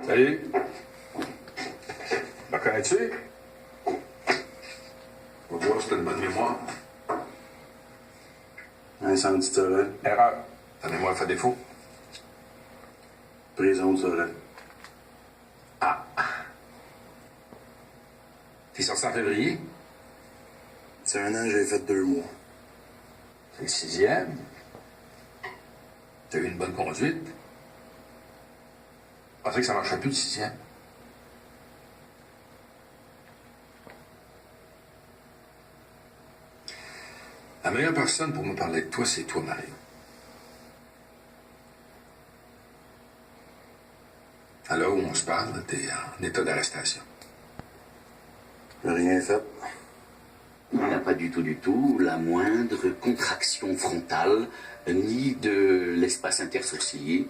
Salut. Me connais-tu? On va voir si t'as une bonne mémoire. Incendie de Sorel. Erreur. Ta mémoire fait défaut. Prison de Sorel. Ah. T'es sorti en février? C'est 1 an, j'ai fait 2 mois. C'est le 6e. T'as eu une bonne conduite. Je pensais que ça marchait plus le 6e. La meilleure personne pour me parler de toi, c'est toi, Mario. À l'heure où on se parle, t'es en état d'arrestation. J'ai rien fait. Il n'a pas du tout la moindre contraction frontale, ni de l'espace intersourcilier.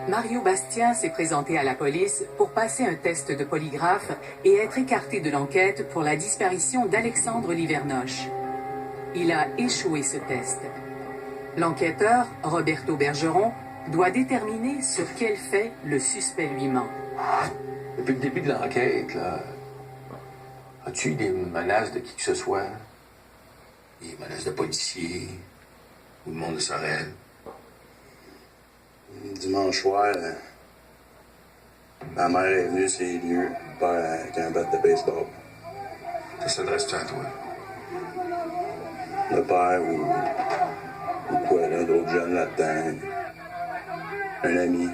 Mario Bastien s'est présenté à la police pour passer un test de polygraphe et être écarté de l'enquête pour la disparition d'Alexandre Livernoche. Il a échoué ce test. L'enquêteur, Roberto Bergeron, doit déterminer sur quel fait le suspect lui ment. Depuis le début de l'enquête, là, as-tu eu des menaces de qui que ce soit? Des menaces de policiers? Ou de monde de Sorel? Dimanche soir, ma mère est venue sur les lieux, mon père avec un bat de baseball. Ça s'adresse-tu à toi? Le père ou quoi, là, d'autres jeunes là-dedans. Un ami.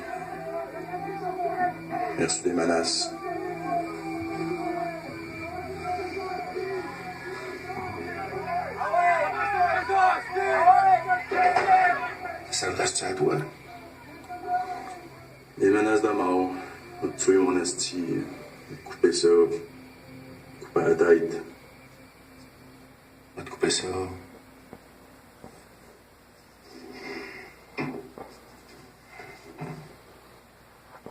J'ai reçu des menaces. Ça s'adresse-tu à toi? Des menaces de mort. On va te tuer mon esti. Couper ça. Couper la tête. On va te couper ça.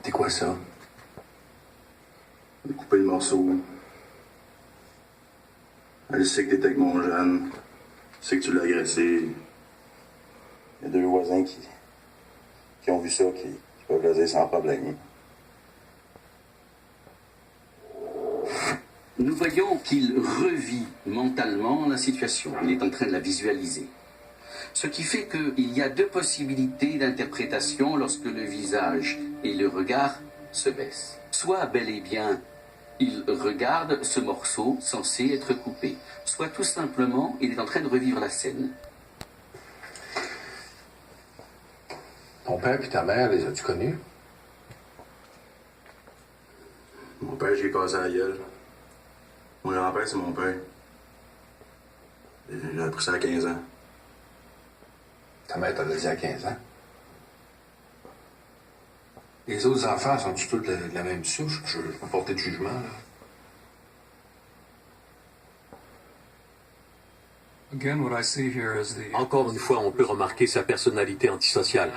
C'est quoi ça? Couper le morceau. Elle sait que t'étais avec mon jeune. Elle sait que tu l'as agressé. Il y a 2 voisins qui ont vu ça, qui peuvent le dire sans problème. Nous voyons qu'il revit mentalement la situation. Il est en train de la visualiser. Ce qui fait qu'il y a 2 possibilités d'interprétation lorsque le visage et le regard se baissent. Soit bel et bien, il regarde ce morceau censé être coupé. Soit tout simplement, il est en train de revivre la scène. Ton père et ta mère, les as-tu connus? Mon père, j'ai cassé la gueule. Mon grand-père, c'est mon père. J'ai appris ça à 15 ans. Ta mère t'a dit à 15 ans. Les autres enfants sont-ils tous de la même souche? Je veux pas porter de jugement, là. Encore une fois, on peut remarquer sa personnalité antisociale.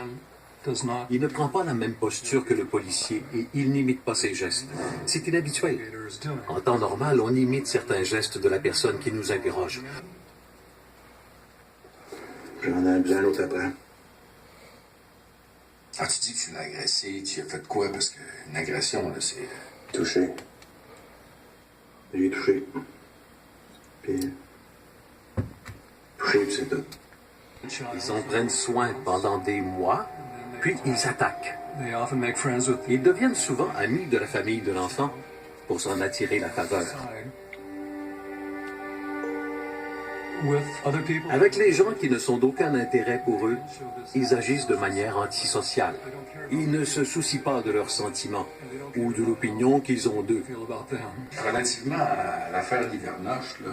Il ne prend pas la même posture que le policier et il n'imite pas ses gestes. C'est inhabituel. En temps normal, on imite certains gestes de la personne qui nous interroge. J'en ai besoin l'autre après. Ah, tu dis que tu l'as agressé, tu as fait quoi? Parce qu'une agression, là, c'est... Touché. J'ai touché. Puis... touché, puis c'est tout. Ils en prennent soin pendant des mois, puis ils attaquent. Ils deviennent souvent amis de la famille de l'enfant pour s'en attirer la faveur. Avec les gens qui ne sont d'aucun intérêt pour eux, ils agissent de manière antisociale. Ils ne se soucient pas de leurs sentiments ou de l'opinion qu'ils ont d'eux. Relativement à l'affaire Livernoche, là,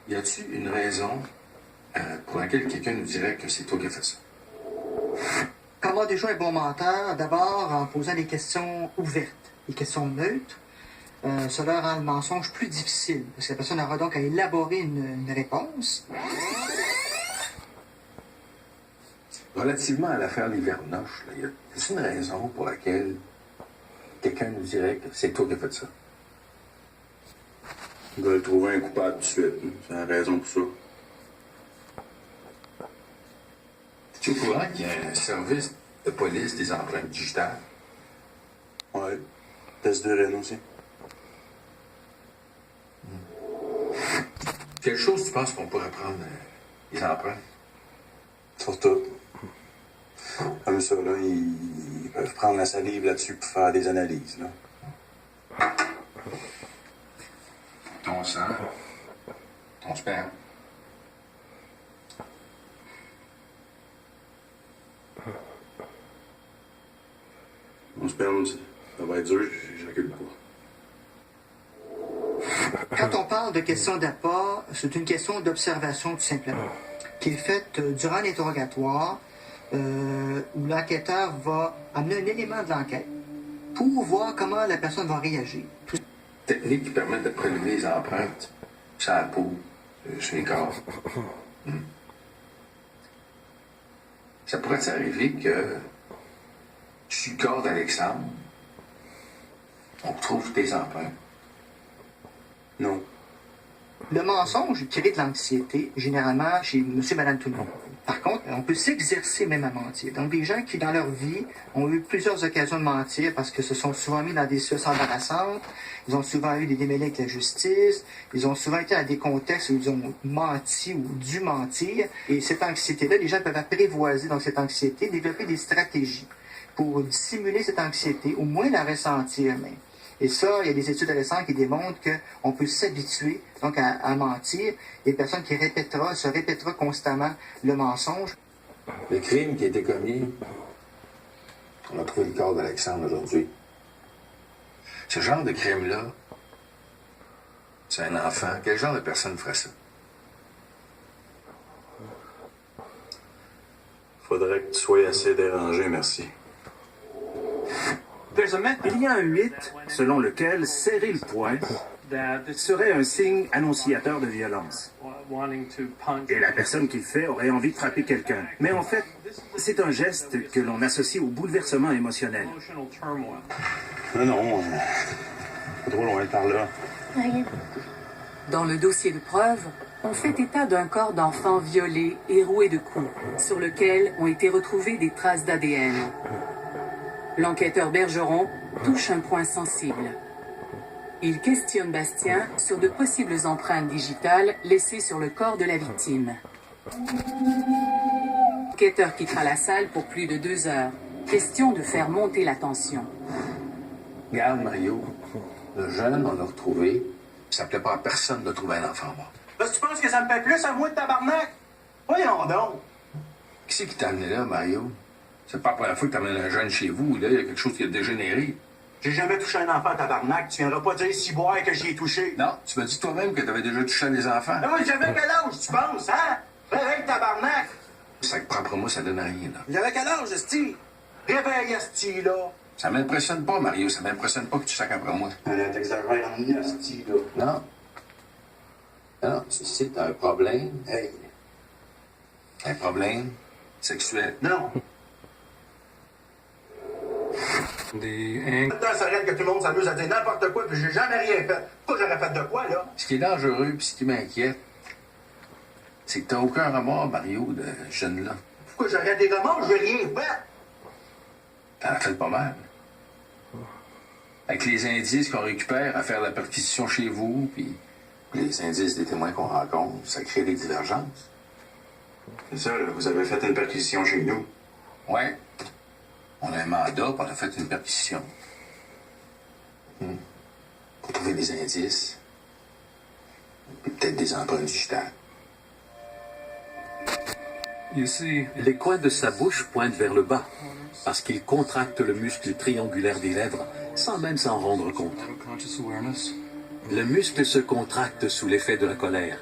y a-tu une raison pour laquelle quelqu'un nous dirait que c'est toi qui as fait ça? Carla déjà est bon menteur, d'abord en posant des questions ouvertes, des questions neutres. Cela rend le mensonge plus difficile, parce que la personne aura donc à élaborer une réponse. Relativement à l'affaire Livernoche, y a-t-il une raison pour laquelle quelqu'un nous dirait que c'est toi qui as fait ça? Ils veulent trouver un coupable tout de suite. C'est la raison pour ça. Es-tu au courant qu'il y a un service de police des empreintes digitales? Ouais, Test d'urine aussi. Quelle chose tu penses qu'on pourrait prendre les empreintes? Surtout. Comme ça, là, ils peuvent prendre la salive là-dessus pour faire des analyses, là. Ton sang, ton sperme. Mon sperme, ça va être dur, j'éjacule pas. Quand on parle de question d'apport, c'est une question d'observation tout simplement, qui est faite durant l'interrogatoire, où l'enquêteur va amener un élément de l'enquête pour voir comment la personne va réagir. Technique qui permet de prélever les empreintes sur la peau, sur les corps. Ça pourrait arriver que sur le corps d'Alexandre, on retrouve tes empreintes. Non. Le mensonge crée de l'anxiété, généralement chez monsieur et madame tout le monde. Par contre, on peut s'exercer même à mentir. Donc, des gens qui, dans leur vie, ont eu plusieurs occasions de mentir parce que se sont souvent mis dans des situations embarrassantes, ils ont souvent eu des démêlés avec la justice, ils ont souvent été dans des contextes où ils ont menti ou dû mentir. Et cette anxiété-là, les gens peuvent apprivoiser donc cette anxiété, développer des stratégies pour dissimuler cette anxiété, au moins la ressentir même. Et ça, il y a des études récentes qui démontrent qu'on peut s'habituer donc à mentir. Des personnes qui se répétera constamment le mensonge. Le crime qui a été commis, on a trouvé le corps d'Alexandre aujourd'hui. Ce genre de crime-là, c'est un enfant. Quel genre de personne ferait ça? Faudrait que tu sois assez dérangé, merci. Il y a un mythe selon lequel serrer le poing serait un signe annonciateur de violence. Et la personne qui le fait aurait envie de frapper quelqu'un. Mais en fait, c'est un geste que l'on associe au bouleversement émotionnel. Non, pas trop loin par là. Dans le dossier de preuve, on fait état d'un corps d'enfant violé et roué de coups, sur lequel ont été retrouvées des traces d'ADN. L'enquêteur Bergeron touche un point sensible. Il questionne Bastien sur de possibles empreintes digitales laissées sur le corps de la victime. L'enquêteur quittera la salle pour plus de 2 heures. Question de faire monter la tension. Regarde, Mario, le jeune, on l'a retrouvé. Ça ne plaît pas à personne de trouver un enfant mort. Parce que tu penses que ça me fait plus à moi de tabarnak? Voyons donc! Qui c'est qui t'a amené là, Mario? C'est pas la première fois que t'amènes un jeune chez vous. Là, il y a quelque chose qui a dégénéré. J'ai jamais touché un enfant, tabarnak. Tu viendras pas dire si boire que j'y ai touché. Non, tu m'as dit toi-même que t'avais déjà touché à des enfants. Ah oui, j'avais quel âge, tu penses, hein? Réveille, tabarnak! Ça que propre moi, ça donne rien, là. J'avais quel âge, esti? Réveille, esti, là! Ça m'impressionne pas, Mario. Ça m'impressionne pas que tu sacs après moi. T'exagères en esti, là. Non. Non, c'est un problème. Hey. Un problème sexuel. Non. Temps, ça arrête que tout le monde s'amuse à dire n'importe quoi, puis j'ai jamais rien fait. Pourquoi j'aurais fait de quoi, là? Ce qui est dangereux, puis ce qui m'inquiète, c'est que t'as aucun remords, Mario, de ce jeune-là. Pourquoi j'aurais des remords? J'ai rien fait. T'en as fait pas mal. Avec les indices qu'on récupère à faire la perquisition chez vous, puis les indices des témoins qu'on rencontre, ça crée des divergences. C'est ça, là, vous avez fait une perquisition chez nous. Ouais. On a un mandat, puis on a fait une perquisition. Pour trouver des indices. Puis peut-être des empreintes digitales. Les coins de sa bouche pointent vers le bas, parce qu'il contracte le muscle triangulaire des lèvres sans même s'en rendre compte. Le muscle se contracte sous l'effet de la colère.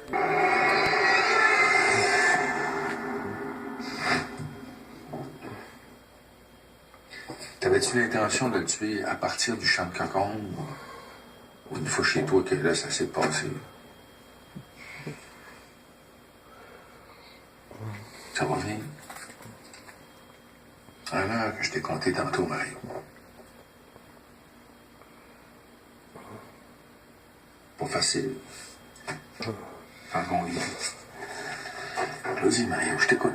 T'avais-tu l'intention de le tuer à partir du champ de cocon ou une fois chez toi que là, ça s'est passé? Ça va bien? Un heure que je t'ai compté tantôt, Mario. Pas facile. Faire qu'on lit. Vas-y, Mario, je t'écoute.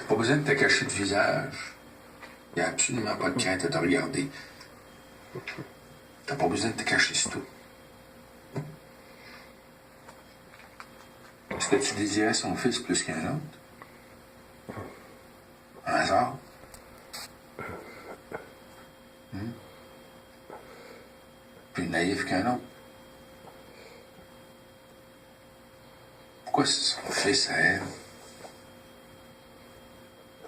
Pas besoin de te cacher de visage. Il n'y a absolument pas de crainte à te regarder. T'as pas besoin de te cacher, c'est tout. Est-ce que tu désirais son fils plus qu'un autre? Un hasard? Plus naïf qu'un autre? Pourquoi c'est son fils à elle?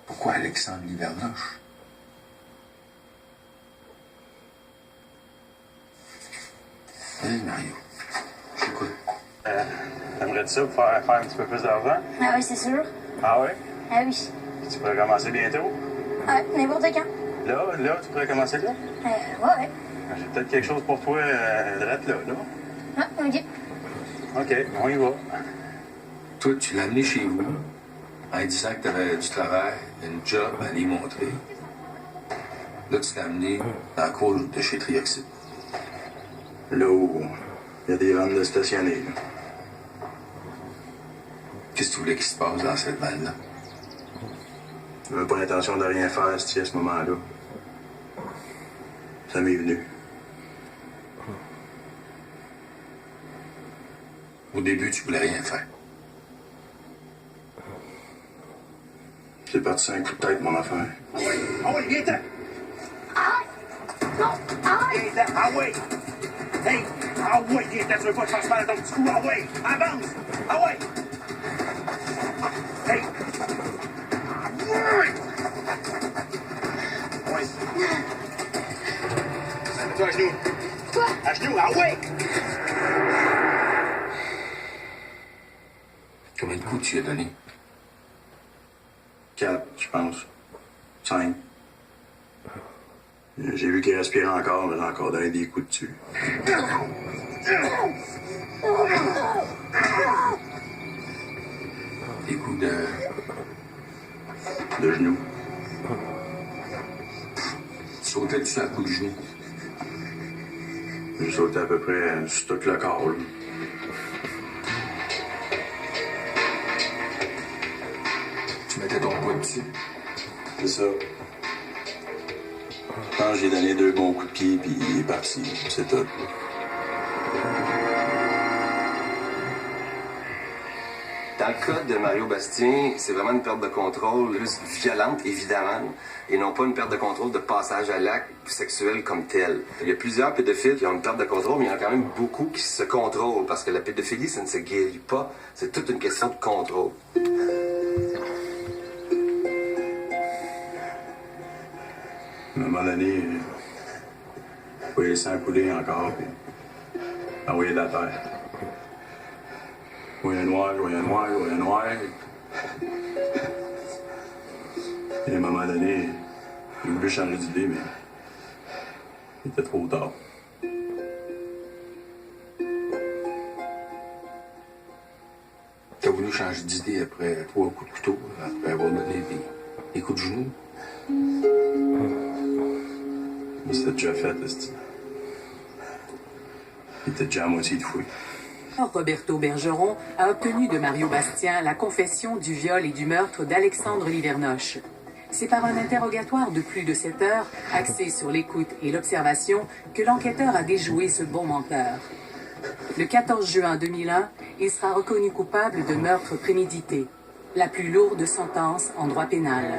Pourquoi Alexandre Livernoche? Hey, Mario, j'écoute. T'aimerais-tu ça pour faire un petit peu plus d'argent? Ah oui, c'est sûr. Ah oui? Ah oui. Tu pourrais commencer bientôt? Ah, n'importe quand. Là, tu pourrais commencer là? Ouais. J'ai peut-être quelque chose pour toi, drette là. Ah, ok. OK, on y va. Toi, tu l'as amené chez vous en lui disant que tu avais du travail, une job à lui montrer. Là, tu l'as amené dans la cour de chez Trioxide. Là où il y a des vannes de stationner. Là. Qu'est-ce que tu voulais qu'il se passe dans cette vanne-là? J'avais pas l'intention de rien faire à ce moment-là. Ça m'est venu. Au début, tu voulais rien faire. C'est parti sur un coup de tête, mon affaire. Ah oui, viens-t'en! Non, arrête! Viens-t'en, ah oui! Hey! Ah oui, viens-t'en, tu veux pas que je fasse mal à ton petit cou? Ah oui! Avance! Ah oui! Hey! Ah oui! Oui! Mets-toi à genoux! Quoi? À genoux, ah oui! Combien de coups tu lui as donné? 4, je pense. 5. J'ai vu qu'il respirait encore, mais j'ai encore donné des coups dessus. Des coups De genoux. Tu sautais dessus à coups de genou. J'ai sauté à peu près sur tout le corps, là. Tu mettais ton poids dessus. C'est ça. Je pense que j'ai donné 2 bons coups de pied, puis il est parti. C'est tout. Dans le cas de Mario Bastien, c'est vraiment une perte de contrôle plus violente, évidemment, et non pas une perte de contrôle de passage à l'acte sexuel comme tel. Il y a plusieurs pédophiles qui ont une perte de contrôle, mais il y en a quand même beaucoup qui se contrôlent, parce que la pédophilie, ça ne se guérit pas. C'est toute une question de contrôle. À un moment donné, je voyais le sang couler encore, puis envoyer de la terre. Je voyais noir. Et à un moment donné, j'ai voulu changer d'idée, mais il était trop tard. T'as voulu changer d'idée après 3 coups de couteau, après avoir donné des coups de genou. Mais c'était déjà fait, esti. Il était déjà à moitié de fouille. Roberto Bergeron a obtenu de Mario Bastien la confession du viol et du meurtre d'Alexandre Livernoche. C'est par un interrogatoire de plus de 7 heures, axé sur l'écoute et l'observation, que l'enquêteur a déjoué ce bon menteur. Le 14 juin 2001, il sera reconnu coupable de meurtre prémédité, la plus lourde sentence en droit pénal.